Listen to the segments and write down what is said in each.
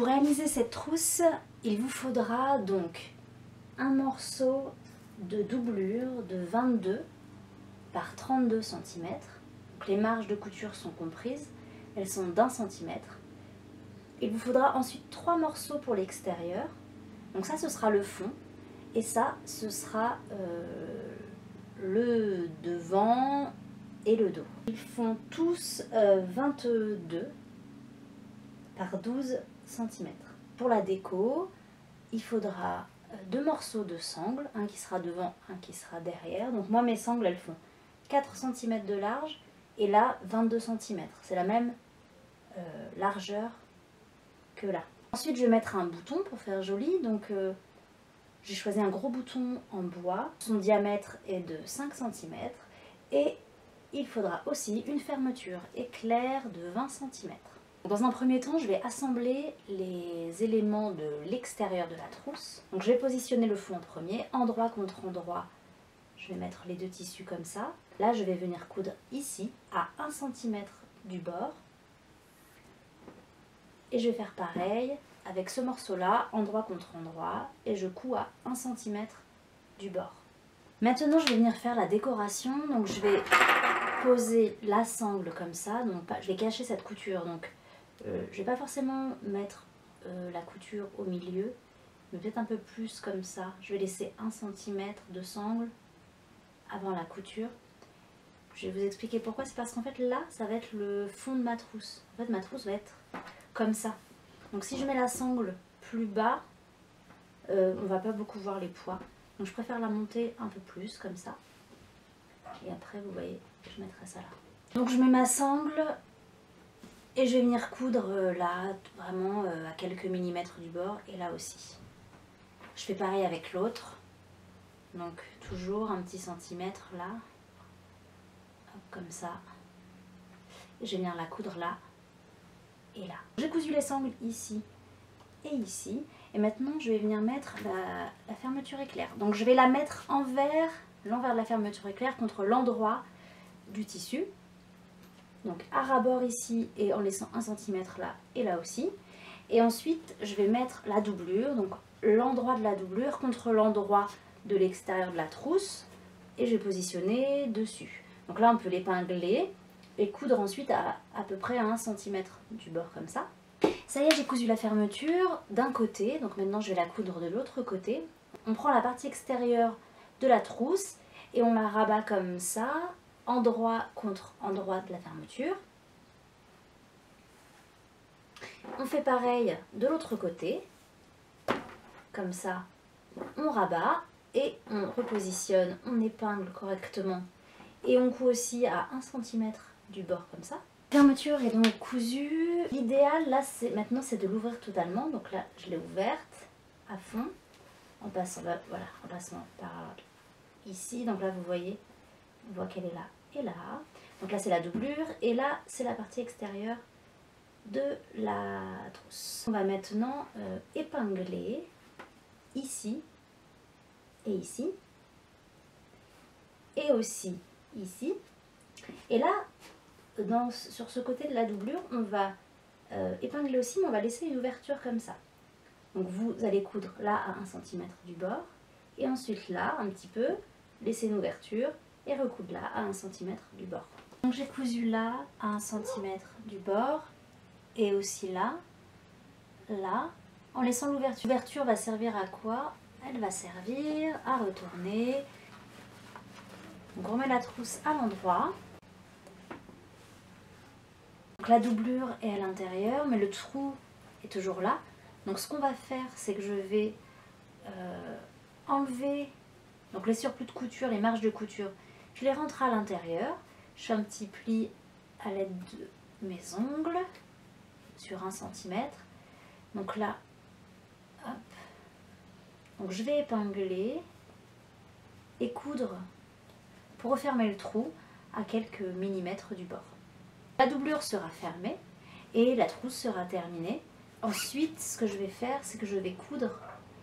Pour réaliser cette trousse, il vous faudra donc un morceau de doublure de 22 par 32 cm. Les marges de couture sont comprises, elles sont d'1 cm. Il vous faudra ensuite 3 morceaux pour l'extérieur. Donc ça, ce sera le fond. Et ça, ce sera le devant et le dos. Ils font tous 22 par 12 cm. Pour la déco, il faudra 2 morceaux de sangle, un qui sera devant, un qui sera derrière. Donc moi, mes sangles, elles font 4 cm de large et là 22 cm. C'est la même largeur que là. Ensuite, je vais mettre un bouton pour faire joli. Donc j'ai choisi un gros bouton en bois. Son diamètre est de 5 cm et il faudra aussi une fermeture éclair de 20 cm. Dans un premier temps, je vais assembler les éléments de l'extérieur de la trousse. Donc je vais positionner le fond en premier, endroit contre endroit. Je vais mettre les deux tissus comme ça. Là, je vais venir coudre ici, à 1 cm du bord. Et je vais faire pareil avec ce morceau-là, endroit contre endroit. Et je couds à 1 cm du bord. Maintenant, je vais venir faire la décoration. Donc je vais poser la sangle comme ça. Donc je vais cacher cette couture. Donc je ne vais pas forcément mettre la couture au milieu, mais peut-être un peu plus comme ça. Je vais laisser 1 cm de sangle avant la couture. Je vais vous expliquer pourquoi. C'est parce qu'en fait là, ça va être le fond de ma trousse. En fait, ma trousse va être comme ça. Donc si je mets la sangle plus bas, on va pas beaucoup voir les poids. Donc je préfère la monter un peu plus comme ça. Et après, vous voyez, je mettrai ça là. Donc je mets ma sangle. Et je vais venir coudre là, vraiment à quelques millimètres du bord, et là aussi. Je fais pareil avec l'autre. Donc toujours un petit centimètre là. Hop, comme ça. Et je vais venir la coudre là et là. J'ai cousu les sangles ici et ici. Et maintenant je vais venir mettre la fermeture éclair. Donc je vais la mettre envers, l'envers de la fermeture éclair contre l'endroit du tissu. Donc à ras-bord ici et en laissant 1 cm là et là aussi. Et ensuite je vais mettre la doublure, donc l'endroit de la doublure contre l'endroit de l'extérieur de la trousse. Et je vais positionner dessus. Donc là on peut l'épingler et coudre ensuite à peu près à 1 cm du bord comme ça. Ça y est, j'ai cousu la fermeture d'un côté, donc maintenant je vais la coudre de l'autre côté. On prend la partie extérieure de la trousse et on la rabat comme ça. Endroit contre endroit de la fermeture. On fait pareil de l'autre côté. Comme ça, on rabat et on repositionne, on épingle correctement. Et on coud aussi à 1 cm du bord comme ça. La fermeture est donc cousue. L'idéal là, maintenant, c'est de l'ouvrir totalement. Donc là, je l'ai ouverte à fond en passant, voilà, en passant par ici. Donc là, vous voyez, on voit qu'elle est là et là. Donc là c'est la doublure et là c'est la partie extérieure de la trousse. On va maintenant épingler ici et ici et aussi ici. Et là sur ce côté de la doublure on va épingler aussi, mais on va laisser une ouverture comme ça. Donc vous allez coudre là à 1 cm du bord et ensuite là un petit peu, laisser une ouverture et recoudre là à 1 cm du bord. Donc j'ai cousu là à 1 cm du bord et aussi là, en laissant l'ouverture. L'ouverture va servir à quoi? Elle va servir à retourner. Donc on remet la trousse à l'endroit. Donc la doublure est à l'intérieur, mais le trou est toujours là. Donc ce qu'on va faire, c'est que je vais enlever donc les surplus de couture, les marges de couture. Je les rentre à l'intérieur, je fais un petit pli à l'aide de mes ongles sur 1 cm. Donc là, hop. Donc je vais épingler et coudre pour refermer le trou à quelques millimètres du bord. La doublure sera fermée et la trousse sera terminée. Ensuite, ce que je vais faire, c'est que je vais coudre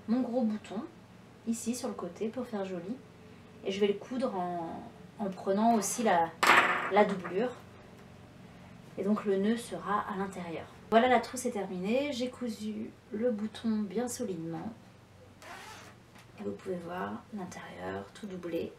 mon gros bouton ici sur le côté pour faire joli. Et je vais le coudre en prenant aussi la doublure. Et donc le nœud sera à l'intérieur. Voilà, la trousse est terminée, j'ai cousu le bouton bien solidement. Et vous pouvez voir l'intérieur tout doublé